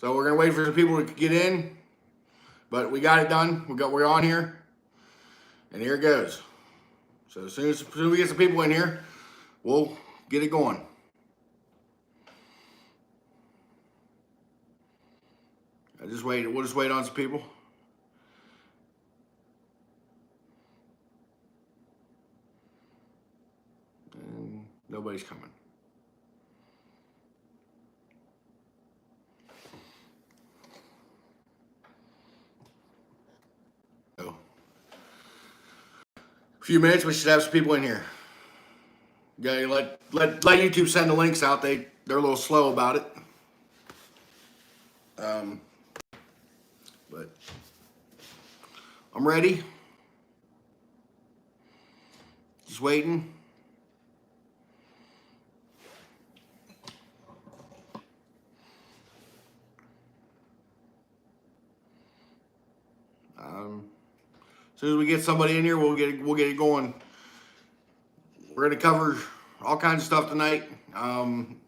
So we're gonna wait for some people to get in, but we got it done. We're on here, and here it goes. So as soon as we get some people in here, we'll get it going. We'll just wait on some people. And nobody's coming. So, a few minutes, we should have some people in here. Yeah, let YouTube send the links out. They're a little slow about it. But I'm ready. Just waiting. As soon as we get somebody in here, we'll get it going. We're gonna cover all kinds of stuff tonight.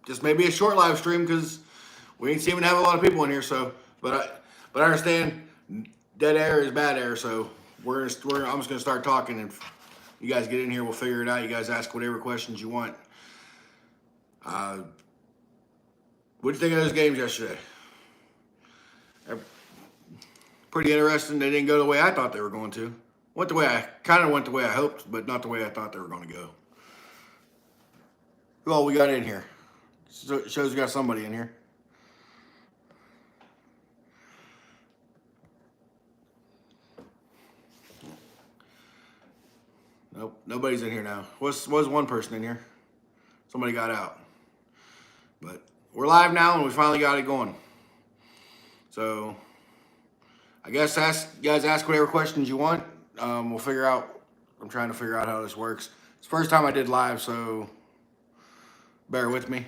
Just maybe a short live stream because we ain't seeming to have a lot of people in here. So, but I understand dead air is bad air. So I'm just gonna start talking, and you guys get in here, we'll figure it out. You guys ask whatever questions you want. What'd you think of those games yesterday? Pretty interesting. They didn't go the way I thought they were going to. Went the way I hoped, but not the way I thought they were going to go. Who all we got in here? So it shows we got somebody in here. Nope, nobody's in here now. Was one person in here? Somebody got out. But we're live now, and we finally got it going. So I guess you guys ask whatever questions you want. We'll figure out. I'm trying to figure out how this works. It's the first time I did live, so bear with me.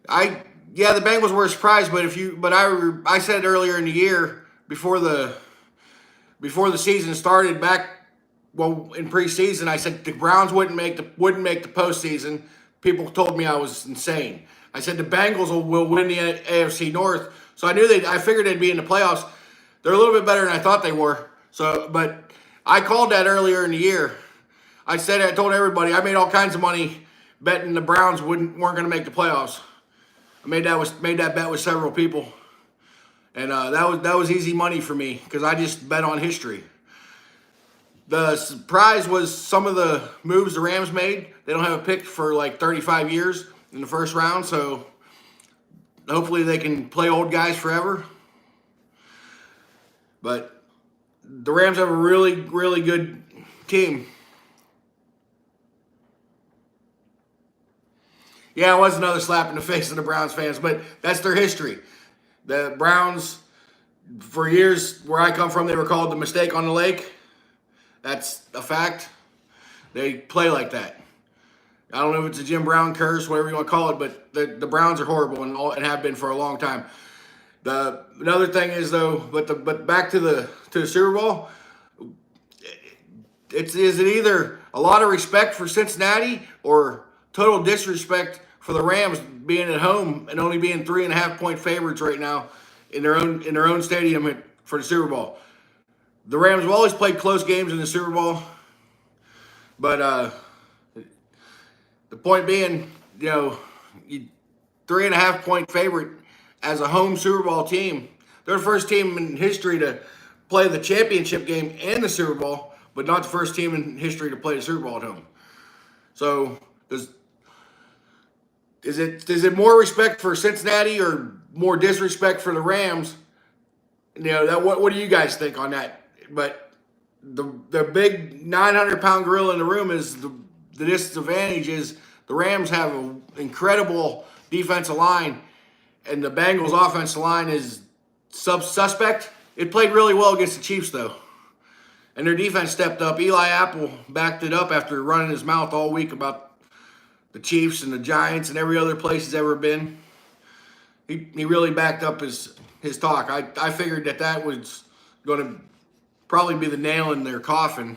The Bengals were a surprise, but I said earlier in the year before the season started in preseason, I said the Browns wouldn't make the postseason. People told me I was insane. I said the Bengals will win the AFC North. So I figured they'd be in the playoffs. They're a little bit better than I thought they were. So, but I called that earlier in the year. I told everybody, I made all kinds of money betting the Browns weren't going to make the playoffs. I made that bet with several people, and that was easy money for me because I just bet on history. The surprise was some of the moves the Rams made. They don't have a pick for like 35 years in the first round, so hopefully they can play old guys forever. But the Rams have a really, really good team. Yeah, it was another slap in the face of the Browns fans, but that's their history. The Browns, for years where I come from, they were called the mistake on the lake. That's a fact. They play like that. I don't know if it's a Jim Brown curse, whatever you want to call it, but the Browns are horrible and have been for a long time. Another thing is though, but back to the Super Bowl, is it either a lot of respect for Cincinnati or total disrespect for the Rams being at home and only being 3.5-point favorites right now in their own stadium for the Super Bowl? The Rams have always played close games in the Super Bowl, but the point being, 3.5-point favorite as a home Super Bowl team. They're the first team in history to play the championship game and the Super Bowl, but not the first team in history to play the Super Bowl at home. So is it more respect for Cincinnati or more disrespect for the Rams? What do you guys think on that? But the big 900-pound gorilla in the room is the disadvantage is the Rams have an incredible defensive line, and the Bengals' offensive line is suspect. It played really well against the Chiefs, though. And their defense stepped up. Eli Apple backed it up after running his mouth all week about the Chiefs and the Giants and every other place he's ever been. He really backed up his talk. I figured that was going to probably be the nail in their coffin. And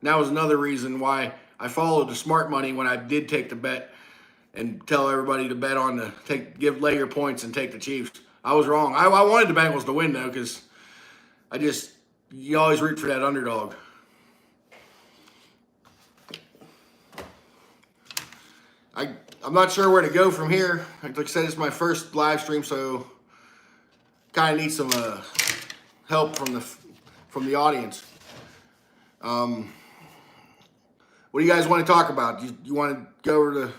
that was another reason why I followed the smart money when I did take the bet. and tell everybody to bet on lay your points and take the Chiefs. I was wrong. I wanted the Bengals to win though, because you always root for that underdog. I'm not sure where to go from here. Like I said, it's my first live stream, so kind of need some help from the audience. What do you guys want to talk about? You want to go over to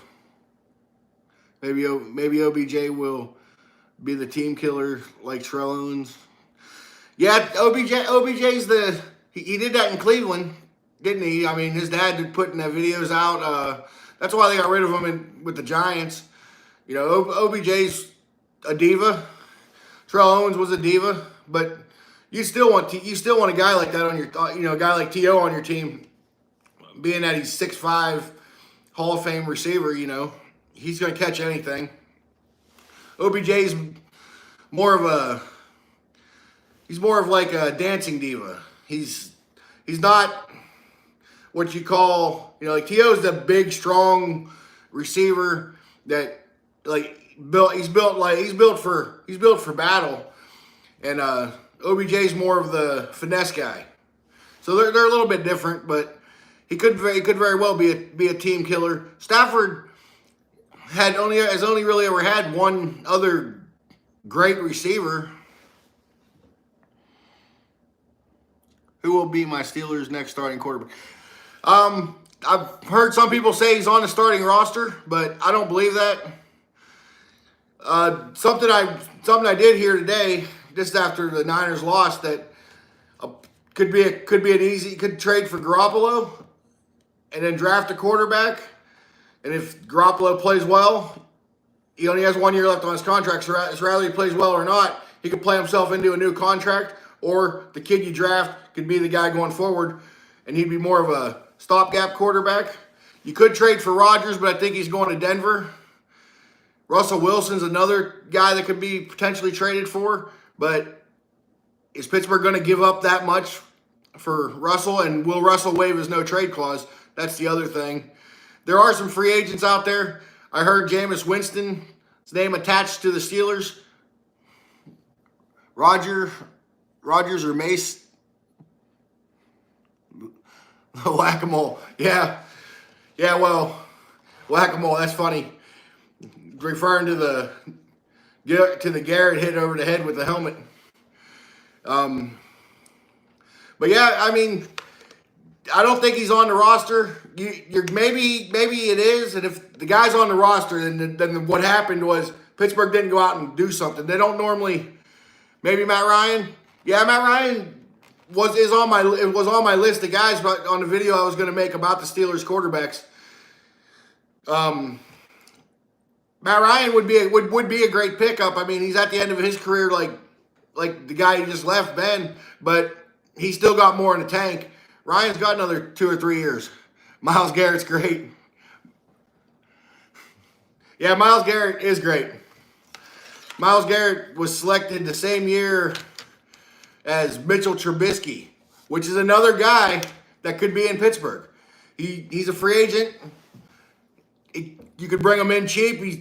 maybe OBJ will be the team killer like Terrell Owens? Yeah, OBJ's he did that in Cleveland, didn't he? I mean, his dad did putting the videos out. That's why they got rid of him with the Giants. You know, OBJ's a diva. Terrell Owens was a diva, but you still want a guy like that on your, a guy like T.O. on your team, being that he's 6'5", Hall of Fame receiver. You know, he's going to catch anything. OBJ's more of like a dancing diva. He's not what you call, like T.O.'s the big, strong receiver that he's built for battle, and OBJ's more of the finesse guy. So they're a little bit different, but he could very well be a team killer. Stafford has only really ever had one other great receiver. Who will be my Steelers' next starting quarterback? I've heard some people say he's on the starting roster, but I don't believe that. Something I did hear today, just after the Niners lost, that could trade for Garoppolo and then draft a quarterback. And if Garoppolo plays well, he only has 1 year left on his contract, so rather he plays well or not, he could play himself into a new contract, or the kid you draft could be the guy going forward, and he'd be more of a stopgap quarterback. You could trade for Rodgers, but I think he's going to Denver. Russell Wilson's another guy that could be potentially traded for, but is Pittsburgh going to give up that much for Russell? And will Russell waive his no-trade clause? That's the other thing. There are some free agents out there. I heard Jameis Winston's name attached to the Steelers. Rodgers or Mace. Whack-a-mole. Yeah, well, whack-a-mole, that's funny. Referring to the Garrett hit over the head with the helmet. But yeah, I mean, I don't think he's on the roster. Maybe it is, and if the guy's on the roster, then what happened was Pittsburgh didn't go out and do something. They don't normally. Maybe Matt Ryan. Yeah, Matt Ryan was on my list of guys, but on the video I was going to make about the Steelers quarterbacks. Matt Ryan would be a great pickup. I mean, he's at the end of his career, like the guy who just left, Ben, but he's still got more in the tank. Ryan's got another 2 or 3 years. Myles Garrett's great. Yeah, Myles Garrett is great. Myles Garrett was selected the same year as Mitchell Trubisky, which is another guy that could be in Pittsburgh. He's a free agent. You could bring him in cheap. He's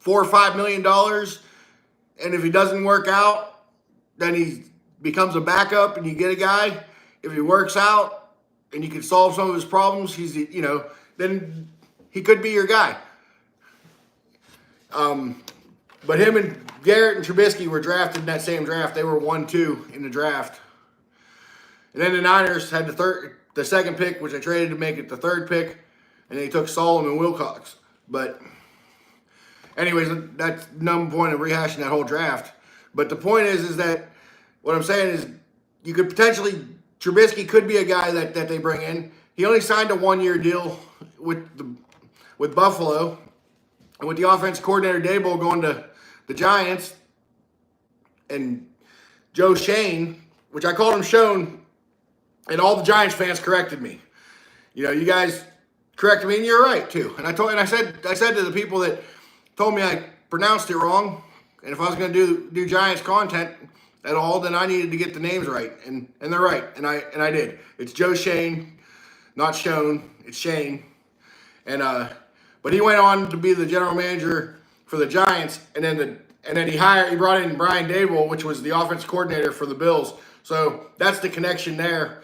$4 or $5 million, and if he doesn't work out, then he becomes a backup, and you get a guy. If he works out, and you can solve some of his problems, then he could be your guy. But him and Garrett and Trubisky were drafted in that same draft. They were 1-2 in the draft. And then the Niners had the second pick, which I traded to make it the third pick, and they took Solomon Wilcox. But anyways, that's no point of rehashing that whole draft. But the point is that what I'm saying is you could potentially, Trubisky could be a guy that they bring in. He only signed a 1-year deal with Buffalo. And with the offense coordinator Dable going to the Giants, and Joe Shane, which I called him Shone, and all the Giants fans corrected me. You guys corrected me, and you're right too. And I said to the people that told me I pronounced it wrong, and if I was going to do Giants content at all, then I needed to get the names right, and they're right, and I did. It's Joe Shane, not Shone. It's Shane, and But he went on to be the general manager for the Giants, and then he brought in Brian Daboll, which was the offense coordinator for the Bills. So that's the connection there.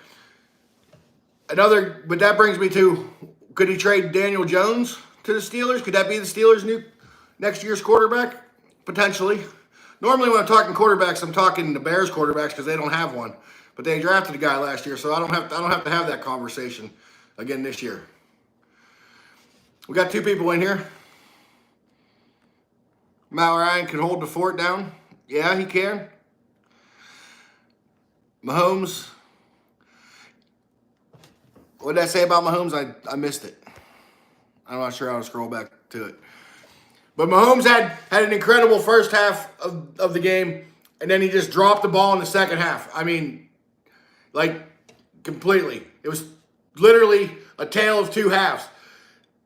But that brings me to, could he trade Daniel Jones to the Steelers? Could that be the Steelers' next year's quarterback? Potentially. Normally when I'm talking quarterbacks, I'm talking the Bears quarterbacks because they don't have one. But they drafted a guy last year, so I don't have to have that conversation again this year. We got 2 people in here. Matt Ryan can hold the fort down. Yeah, he can. Mahomes. What did I say about Mahomes? I missed it. I'm not sure how to scroll back to it. But Mahomes had an incredible first half of the game, and then he just dropped the ball in the second half. I mean, like, completely. It was literally a tale of 2 halves.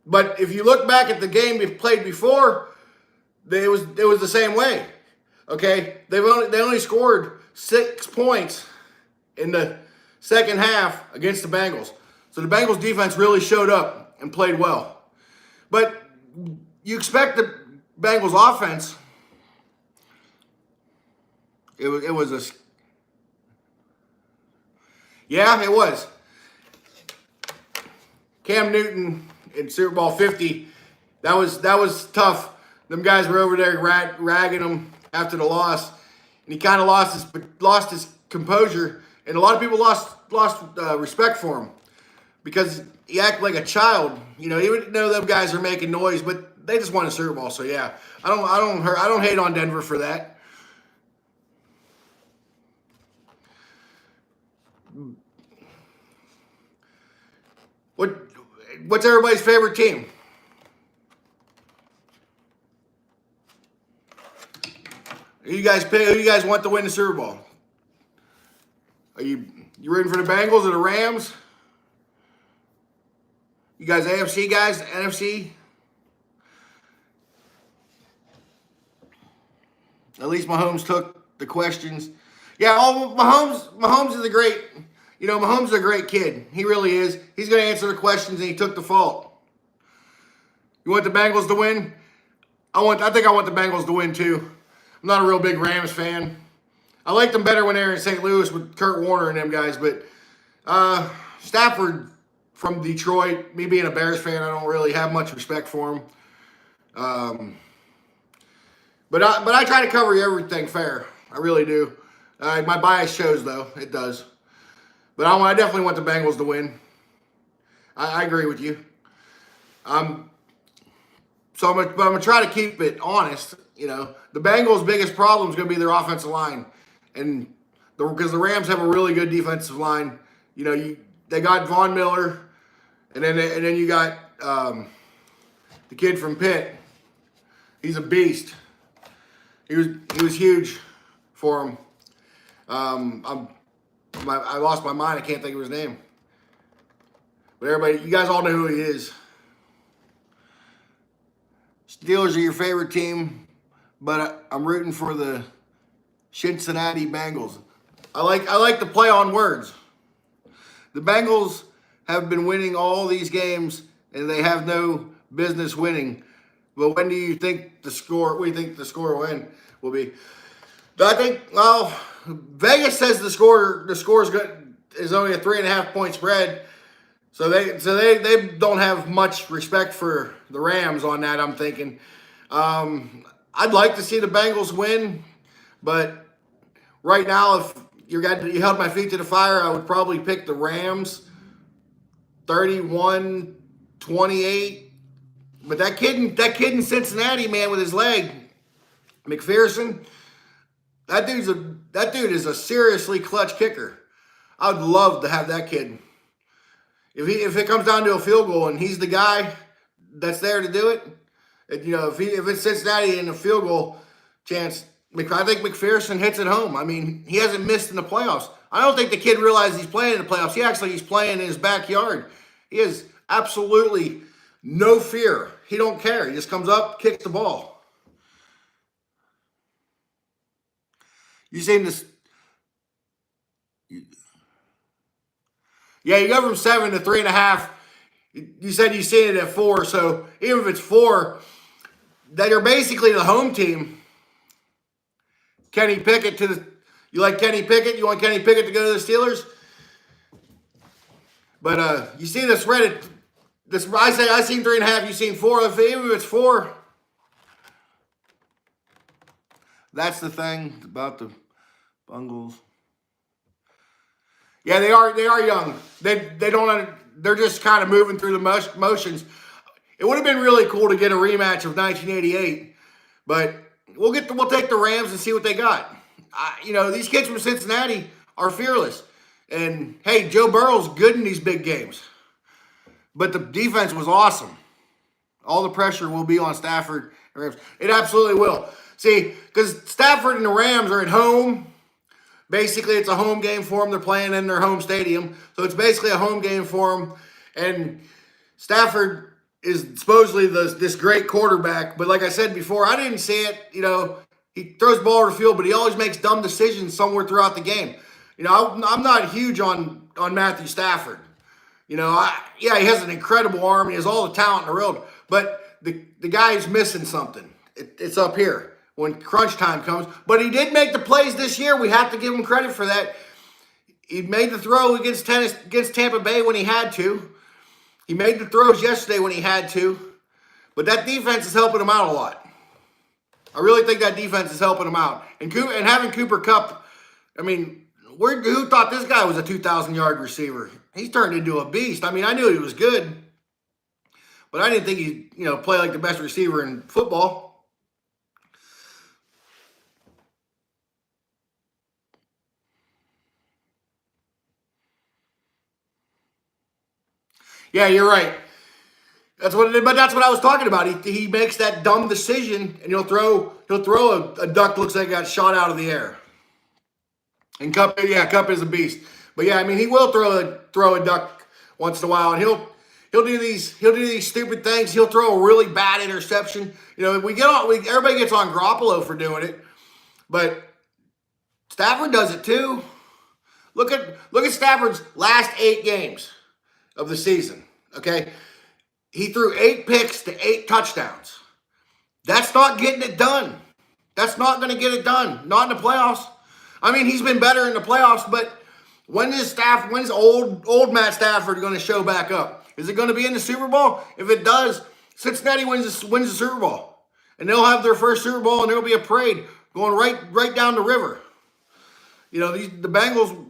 But if you look back at the game we've played before, it was the same way. Okay? They only scored 6 points in the second half against the Bengals. So the Bengals defense really showed up and played well. But you expect the Bengals offense, it was yeah, it was. Cam Newton in Super Bowl 50, that was tough. Them guys were over there ragging him after the loss, and he kind of lost his composure, and a lot of people lost respect for him because he acted like a child. You know, even though them guys are making noise, but they just won a Super Bowl. So yeah, I don't hate on Denver for that. What's everybody's favorite team? Who you guys want to win the Super Bowl? Are you rooting for the Bengals or the Rams? You guys AFC guys, NFC? At least Mahomes took the questions. Yeah, Mahomes is a great, Mahomes is a great kid. He really is. He's going to answer the questions, and he took the fault. You want the Bengals to win? I think I want the Bengals to win too. I'm not a real big Rams fan. I liked them better when they were in St. Louis with Kurt Warner and them guys, but Stafford from Detroit, me being a Bears fan, I don't really have much respect for him. But I try to cover everything fair. I really do. My bias shows, though. It does. But I definitely want the Bengals to win. I agree with you. I'm going to try to keep it honest. The Bengals' biggest problem is going to be their offensive line. And because the Rams have a really good defensive line. They got Von Miller. And then you got the kid from Pitt. He's a beast. He was huge for him. I lost my mind. I can't think of his name. But everybody, you guys all know who he is. Steelers are your favorite team, but I'm rooting for the Cincinnati Bengals. I like to play on words. The Bengals have been winning all these games, and they have no business winning. But when do you think the score? What do you think the score will be? I think, well, Vegas says the score is only a 3.5 point spread. So they don't have much respect for the Rams on that, I'm thinking. I'd like to see the Bengals win, but right now, if you held my feet to the fire, I would probably pick the Rams 31-28. But that kid in Cincinnati, man, with his leg, McPherson, that dude is a seriously clutch kicker. I'd love to have that kid. If it comes down to a field goal and he's the guy that's there to do it, if it's Cincinnati and a field goal chance, I think McPherson hits it home. I mean, he hasn't missed in the playoffs. I don't think the kid realizes he's playing in the playoffs. He's playing in his backyard. He has absolutely no fear. He don't care. He just comes up, kicks the ball. You seen this? Yeah, you go from 7 to 3.5. You said you seen it at 4, so even if it's 4, that are basically the home team. Kenny Pickett to the. You like Kenny Pickett? You want Kenny Pickett to go to the Steelers? But you see this Reddit. This I seen 3.5. You seen 4. Even if it's 4. That's the thing about the Bungles. Yeah, they are young. They don't. They're just kind of moving through the motions. It would have been really cool to get a rematch of 1988, but we'll take the Rams and see what they got. These kids from Cincinnati are fearless, and hey, Joe Burrow's good in these big games, but the defense was awesome. All the pressure will be on Stafford and Rams. It absolutely will. See, because Stafford and the Rams are at home. Basically, it's a home game for them. They're playing in their home stadium. So it's basically a home game for them. And Stafford is supposedly this great quarterback. But like I said before, I didn't see it. He throws the ball to the field, but he always makes dumb decisions somewhere throughout the game. I'm not huge on Matthew Stafford. He has an incredible arm. He has all the talent in the world. But the guy is missing something. It's up here when crunch time comes. But he did make the plays this year. We have to give him credit for that. He made the throw against Tampa Bay when he had to. He made the throws yesterday when he had to. But that defense is helping him out a lot. I really think that defense is helping him out. And having Cooper Kupp, who thought this guy was a 2,000-yard receiver? He's turned into a beast. I knew he was good. But I didn't think he'd play like the best receiver in football. Yeah, you're right. That's what I was talking about. He makes that dumb decision, and he'll throw a duck looks like it got shot out of the air. And Kupp is a beast. But yeah, he will throw a duck once in a while, and he'll do these stupid things. He'll throw a really bad interception. Everybody gets on Garoppolo for doing it, but Stafford does it too. Look at Stafford's last 8 games of the season, okay? He threw 8 picks to 8 touchdowns. That's not getting it done. That's not going to get it done. Not in the playoffs. He's been better in the playoffs, but when's old Matt Stafford going to show back up? Is it going to be in the Super Bowl? If it does, Cincinnati wins the Super Bowl. And they'll have their first Super Bowl, and there'll be a parade going right down the river. The Bengals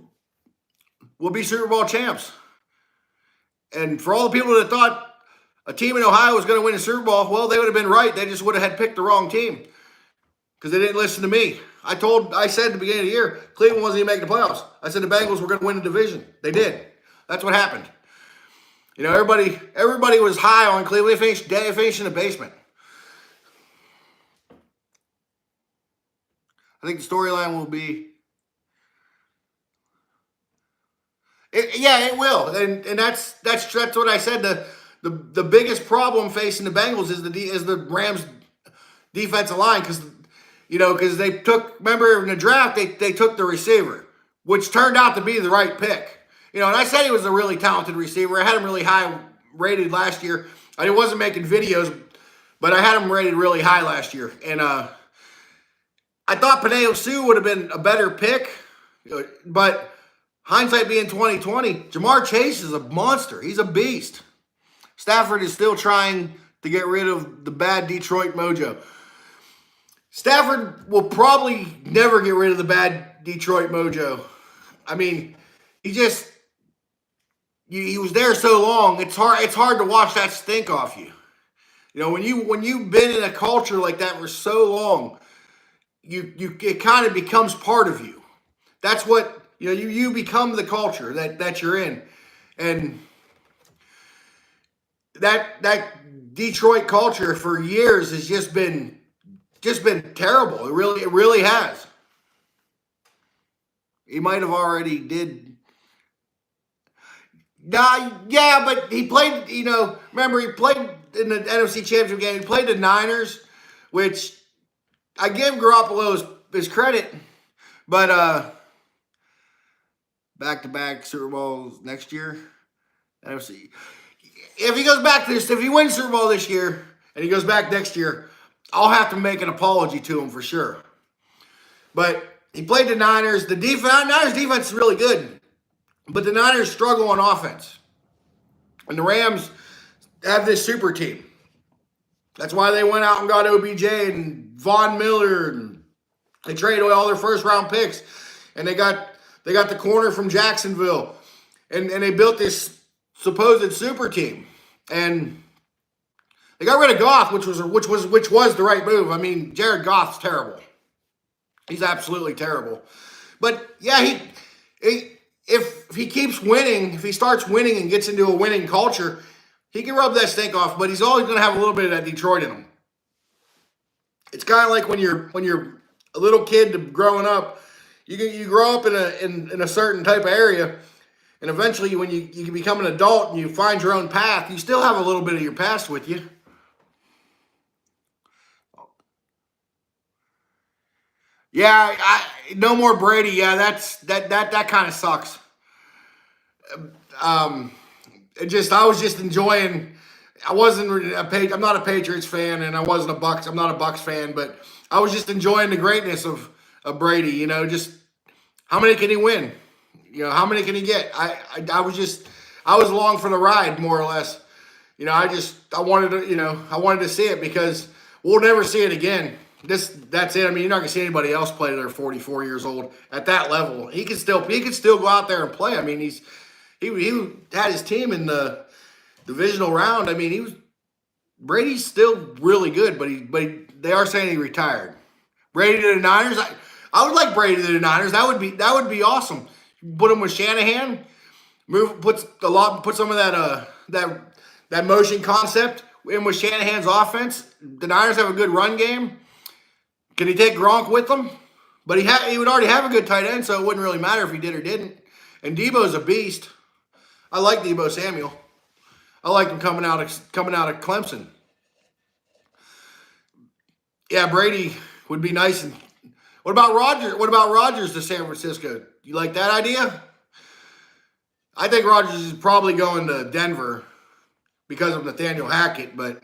will be Super Bowl champs. And for all the people that thought a team in Ohio was going to win a Super Bowl, well, they would have been right. They just would have had picked the wrong team because they didn't listen to me. I said at the beginning of the year, Cleveland wasn't even making the playoffs. I said the Bengals were going to win the division. They did. That's what happened. Everybody was high on Cleveland. They finished in the basement. I think the storyline will be. It will, and that's what I said. The biggest problem facing the Bengals is the Rams' defensive line because they took. Remember in the draft they took the receiver, which turned out to be the right pick. And I said he was a really talented receiver. I had him really high rated last year. I wasn't making videos, but I had him rated really high last year, and I thought Penei Sue would have been a better pick, but. Hindsight being 2020, Jamar Chase is a monster. He's a beast. Stafford is still trying to get rid of the bad Detroit mojo. Stafford will probably never get rid of the bad Detroit mojo. He was there so long. It's hard to wash that stink off you. When you've been in a culture like that for so long, it kind of becomes part of you. That's what. You become the culture that you're in. And that Detroit culture for years has just been terrible. It really has. He might have already did. Yeah, but he played, remember he played in the NFC Championship game. He played the Niners, which I give Garoppolo his credit, but back-to-back Super Bowls next year. NFC. if he goes back to this, if he wins Super Bowl this year and he goes back next year, I'll have to make an apology to him for sure. But he played the Niners. The Niners defense is really good, but the Niners struggle on offense. And the Rams have this super team. That's why they went out and got OBJ and Von Miller, and they traded away all their first-round picks. And they got the corner from Jacksonville. And they built this supposed super team. And they got rid of Goff, which was the right move. I mean, Jared Goff's terrible. He's absolutely terrible. But yeah, if he keeps winning, if he starts winning and gets into a winning culture, he can rub that stink off. But he's always going to have a little bit of that Detroit in him. It's kind of like when you're a little kid growing up. You grow up in a certain type of area, and eventually when you become an adult and you find your own path, you still have a little bit of your past with you. Yeah, no more Brady. Yeah, that kind of sucks. I was just enjoying. I wasn't I'm not a Patriots fan, and I wasn't a Bucks. I'm not a Bucks fan, but I was just enjoying the greatness of Brady. You know, just how many can he win? You know, how many can he get? I was along for the ride, more or less. You know, I wanted to see it because we'll never see it again. That's it. I mean, you're not gonna see anybody else play till they're 44 years old at that level. He can still go out there and play. I mean, he had his team in the divisional round. I mean, Brady's still really good, but they are saying he retired. Brady to the Niners. I would like Brady to the Niners. That would be awesome. Put him with Shanahan. Put some of that motion concept in with Shanahan's offense. The Niners have a good run game. Can he take Gronk with them? But he would already have a good tight end, so it wouldn't really matter if he did or didn't. And Debo's a beast. I like Debo Samuel. I like him coming out of Clemson. Yeah, Brady would be nice. And what about Rodgers? What about Rodgers to San Francisco? You like that idea? I think Rodgers is probably going to Denver because of Nathaniel Hackett, but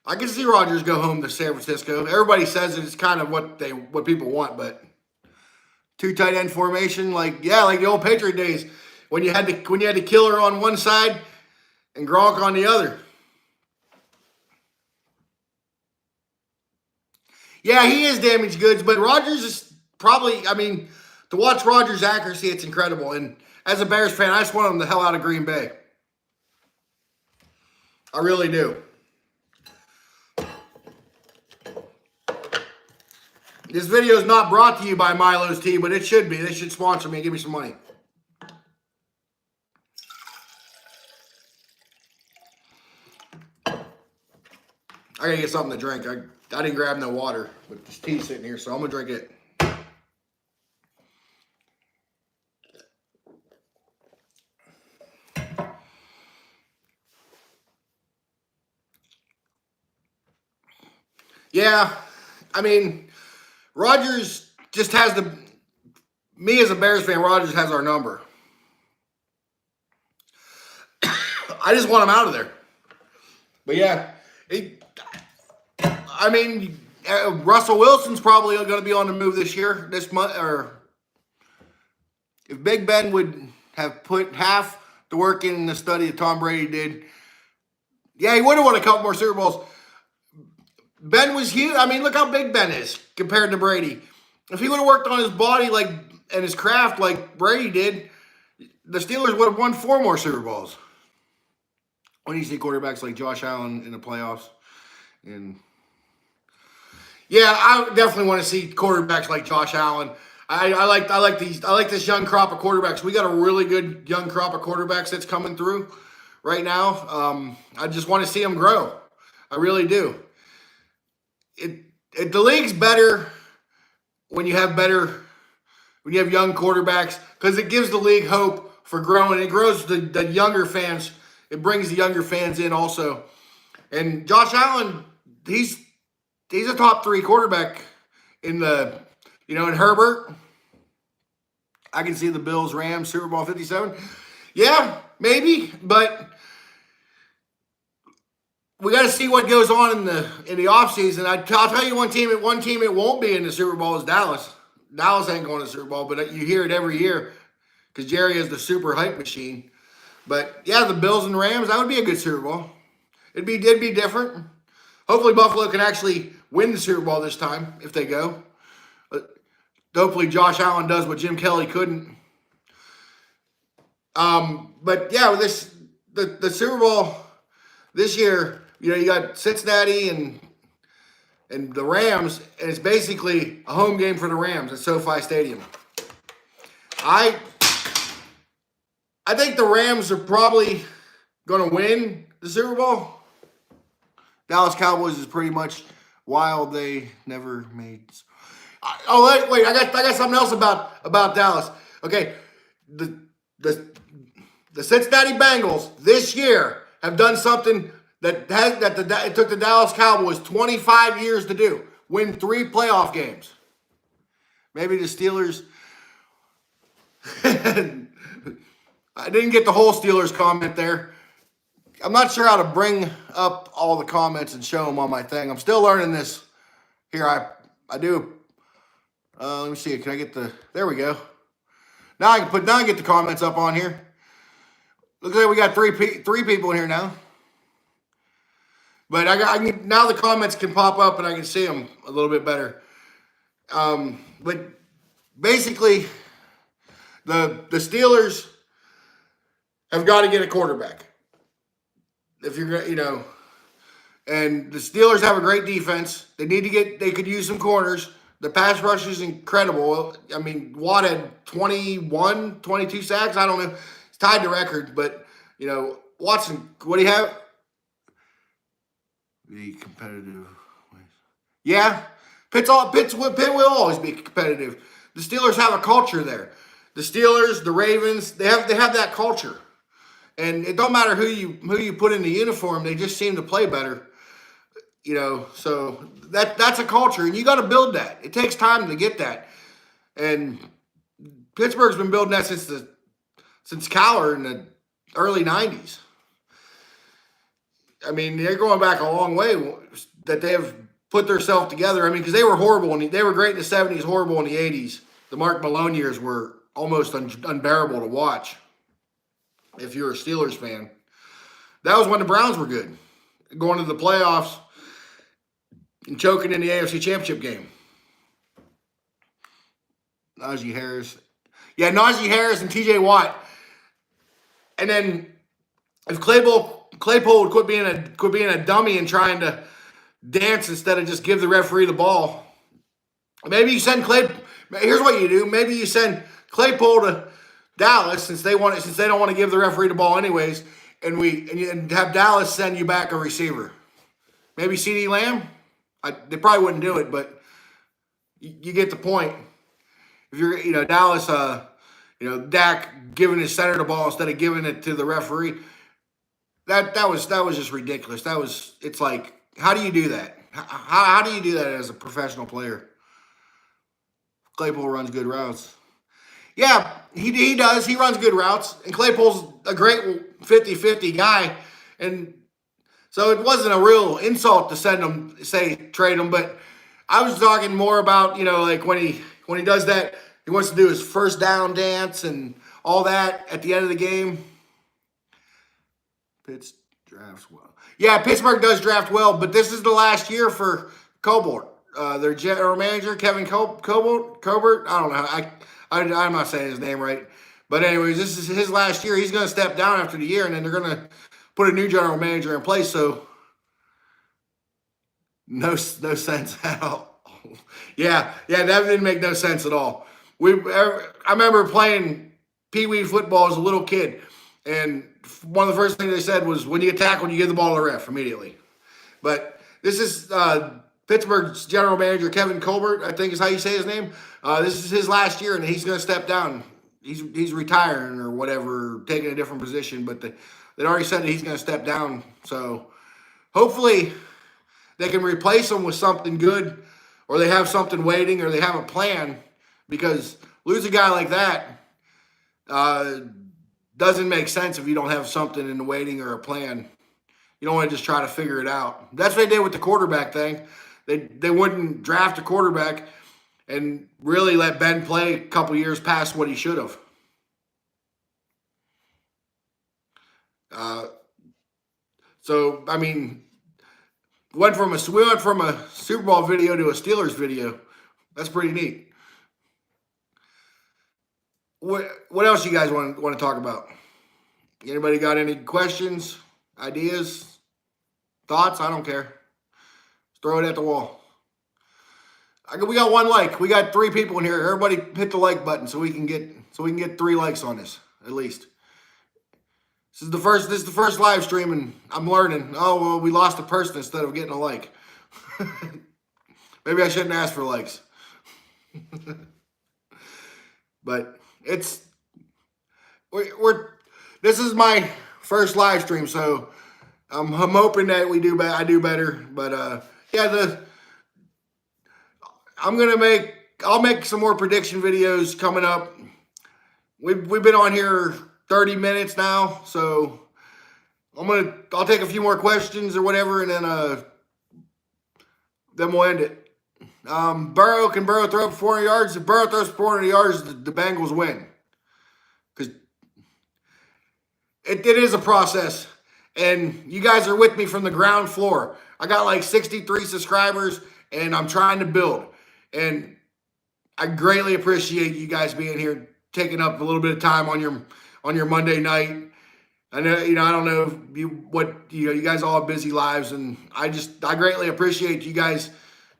I can see Rodgers go home to San Francisco. Everybody says it's kind of what people want, but two tight end formation, like the old Patriot days when you had the killer on one side and Gronk on the other. Yeah, he is damaged goods, but Rodgers is probably, I mean, to watch Rodgers' accuracy, it's incredible. And as a Bears fan, I just want him the hell out of Green Bay. I really do. This video is not brought to you by Milo's Tea, but it should be. They should sponsor me and give me some money. I gotta get something to drink. I didn't grab no water, but this tea's sitting here, so I'm gonna drink it. Yeah, I mean, Rodgers just has me as a Bears fan, Rodgers has our number. I just want him out of there. But yeah, I mean, Russell Wilson's probably going to be on the move this month, or if Big Ben would have put half the work in the study that Tom Brady did, yeah, he would have won a couple more Super Bowls. Ben was huge. I mean, look how big Ben is compared to Brady. If he would have worked on his body and his craft like Brady did, the Steelers would have won 4 more Super Bowls. When you see quarterbacks like Josh Allen in the playoffs, and yeah, I definitely want to see quarterbacks like Josh Allen. I like this young crop of quarterbacks. We got a really good young crop of quarterbacks that's coming through right now. I just want to see them grow. I really do. The league's better when you have young quarterbacks, because it gives the league hope for growing. It grows the younger fans. It brings the younger fans in also. And Josh Allen, he's a top 3 quarterback in in Herbert. I can see the Bills, Rams, Super Bowl 57. Yeah, maybe, but we got to see what goes on in the offseason. I'll tell you one team it won't be in the Super Bowl is Dallas. Dallas ain't going to the Super Bowl, but you hear it every year because Jerry is the super hype machine. But yeah, the Bills and Rams, that would be a good Super Bowl. It'd be different. Hopefully Buffalo can actually win the Super Bowl this time if they go. Hopefully Josh Allen does what Jim Kelly couldn't. But yeah, the Super Bowl this year, you got Cincinnati and the Rams, and it's basically a home game for the Rams at SoFi Stadium. I think the Rams are probably going to win the Super Bowl. Dallas Cowboys is pretty much wild. They never made. Oh wait! I got something else about Dallas. Okay, the Cincinnati Bengals this year have done something it took the Dallas Cowboys 25 years to do: win 3 playoff games. Maybe the Steelers. I didn't get the whole Steelers comment there. I'm not sure how to bring up all the comments and show them on my thing. I'm still learning this. Here, I do. Let me see. Can I get the? There we go. Now I get the comments up on here. Looks like we got three people in here now. But now the comments can pop up and I can see them a little bit better. But basically, the Steelers have got to get a quarterback. If you're, and the Steelers have a great defense. They could use some corners. The pass rush is incredible. I mean, Watt had 21, 22 sacks. I don't know. It's tied the record, but, Watson, what do you have? The competitive ways. Yeah. Pitt will always be competitive. The Steelers have a culture there. The Steelers, the Ravens, they have that culture. And it don't matter who you put in the uniform, they just seem to play better. So that's a culture, and you got to build that. It takes time to get that. And Pittsburgh's been building that since Cowher in the early 90s. I mean, they're going back a long way that they have put themselves together. I mean, because they were horrible, and they were great in the 70s, horrible in the 80s. The Mark Malone years were almost unbearable to watch if you're a Steelers fan. That was when the Browns were good, going to the playoffs and choking in the AFC Championship game. Najee Harris. Yeah, Najee Harris and TJ Watt. And then if Claypool would quit being a dummy and trying to dance instead of just give the referee the ball. Maybe you send here's what you do. Maybe you send Claypool to Dallas since they don't want to give the referee the ball anyways, and have Dallas send you back a receiver. Maybe CeeDee Lamb. They probably wouldn't do it, but you get the point. If you're Dallas, Dak giving his center the ball instead of giving it to the referee. That was just ridiculous. It's like, how do you do that? How do you do that as a professional player? Claypool runs good routes. Yeah, he does. He runs good routes. And Claypool's a great 50-50 guy. And so it wasn't a real insult to trade him. But I was talking more about, like when he does that, he wants to do his first down dance and all that at the end of the game. Pitts drafts well. Yeah, Pittsburgh does draft well, but this is the last year for Colbert. Their general manager, Kevin Colbert. I don't know. I'm not saying his name right. But anyways, this is his last year. He's going to step down after the year, and then they're going to put a new general manager in place. So no sense at all. Yeah, that didn't make no sense at all. I remember playing Pee Wee football as a little kid, and one of the first things they said was, when you get tackled, you give the ball to the ref immediately. But this is Pittsburgh's general manager, Kevin Colbert, I think is how you say his name. This is his last year, and he's going to step down. He's retiring or whatever, taking a different position. But they already said that he's going to step down. So hopefully they can replace him with something good, or they have something waiting, or they have a plan. Because lose a guy like that doesn't make sense if you don't have something in the waiting or a plan. You don't want to just try to figure it out. That's what they did with the quarterback thing. They wouldn't draft a quarterback and really let Ben play a couple years past what he should have. So I mean, we went from a Super Bowl video to a Steelers video. That's pretty neat. What else you guys want to talk about? Anybody got any questions, ideas, thoughts? I don't care. Just throw it at the wall. We got 1 like. We got 3 people in here. Everybody hit the like button so we can get 3 likes on this at least. This is the first live stream, and I'm learning. Oh well, we lost a person instead of getting a like. Maybe I shouldn't ask for likes. But this is my first live stream, so I'm hoping that I do better. But yeah, I'll make some more prediction videos coming up. We've been on here 30 minutes now, so I'll take a few more questions or whatever, and then we'll end it. Can Burrow throw for 400 yards? If Burrow throws for 400 yards, the Bengals win. Because it is a process, and you guys are with me from the ground floor. I got like 63 subscribers, and I'm trying to build. And I greatly appreciate you guys being here, taking up a little bit of time on your Monday night. I know, I don't know you guys all have busy lives, and I greatly appreciate you guys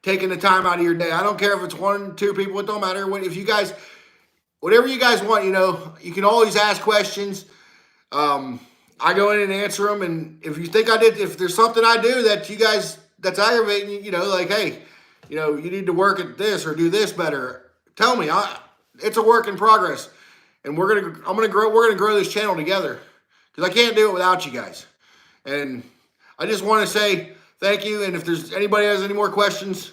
taking the time out of your day. I don't care if it's 1, 2 people, it don't matter. Whatever you guys want, you can always ask questions. I go in and answer them, and if you think if there's something I do that's aggravating you, like, hey, you need to work at this or do this better, tell me. It's a work in progress, and we're gonna grow this channel together, because I can't do it without you guys. And I just want to say thank you. And if there's anybody has any more questions,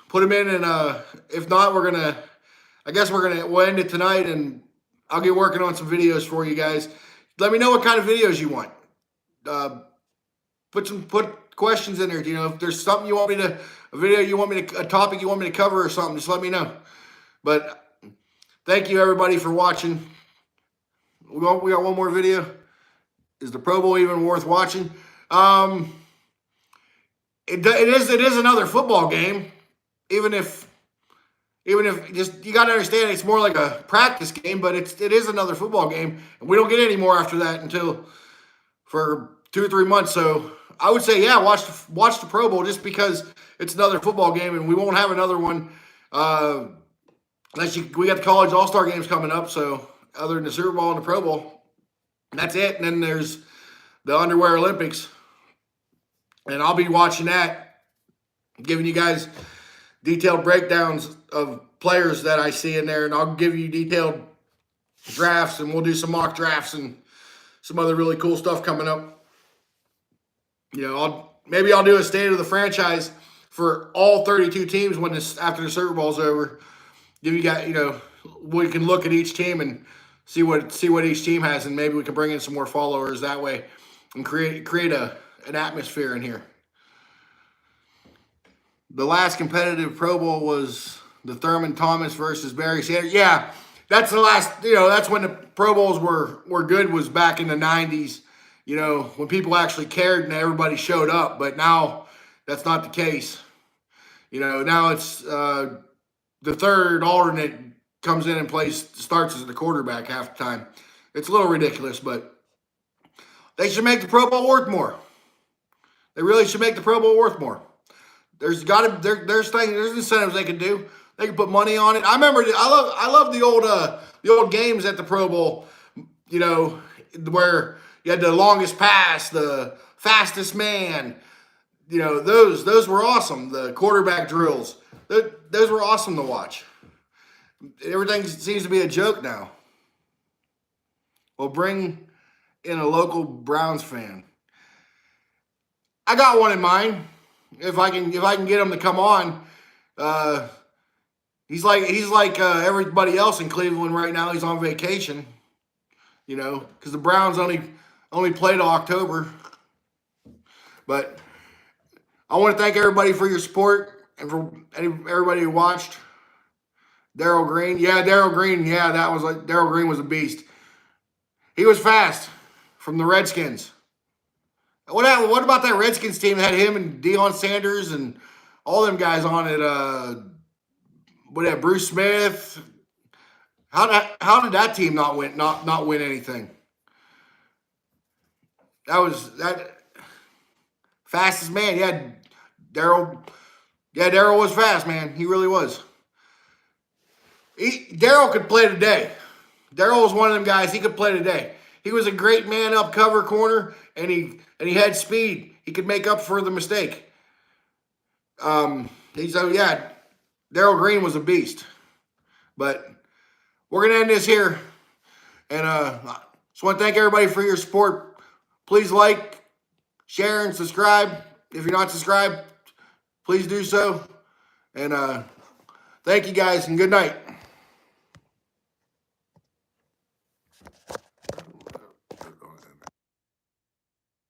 put them in. And if not, we'll end it tonight, and I'll get working on some videos for you guys. Let me know what kind of videos you want. Put questions in there. If there's something a topic you want me to cover or something, just let me know. But thank you everybody for watching. We got one more video. Is the Pro Bowl even worth watching? It is another football game. Even if just, you got to understand, it's more like a practice game, but it is another football game, and we don't get any more after that until for 2 or 3 months. So I would say, yeah, watch the Pro Bowl, just because it's another football game, and we won't have another one we got the college all-star games coming up. So other than the Super Bowl and the Pro Bowl, and that's it. And then there's the Underwear Olympics, and I'll be watching that, giving you guys detailed breakdowns of players that I see in there, and I'll give you detailed drafts, and we'll do some mock drafts and some other really cool stuff coming up. Maybe I'll do a state of the franchise for all 32 teams after the Super Bowl's over. Give you guys, we can look at each team and see what each team has, and maybe we can bring in some more followers that way and create an atmosphere in here. The last competitive Pro Bowl was the Thurman Thomas versus Barry Sanders. Yeah, that's the last, that's when the Pro Bowls were good, was back in the 90s, when people actually cared and everybody showed up. But now that's not the case. Now it's the third alternate comes in and starts as the quarterback half the time. It's a little ridiculous, but they should make the Pro Bowl worth more. They really should make the Pro Bowl worth more. There's incentives they can do. They can put money on it. I remember, I love the old games at the Pro Bowl, where you had the longest pass, the fastest man. Those were awesome. The quarterback drills, those were awesome to watch. Everything seems to be a joke now. Well, bring in a local Browns fan. I got one in mind. If I can get him to come on, he's like everybody else in Cleveland right now. He's on vacation, because the Browns only play till October. But I want to thank everybody for your support and for everybody who watched. Darrell Green, yeah, Darrell Green, yeah, that was like Darrell Green was a beast. He was fast from the Redskins. What about that Redskins team that had him and Deion Sanders and all them guys on it? Bruce Smith. How did that team not win anything? That was that fastest man. Yeah, Darrell. Yeah, Darrell was fast, man. He really was. Darrell could play today. Darrell was one of them guys. He could play today. He was a great man up cover corner, and he had speed. He could make up for the mistake. Yeah, Darrell Green was a beast. But we're gonna end this here, and just want to thank everybody for your support. Please like, share, and subscribe. If you're not subscribed, please do so. And thank you guys, and good night.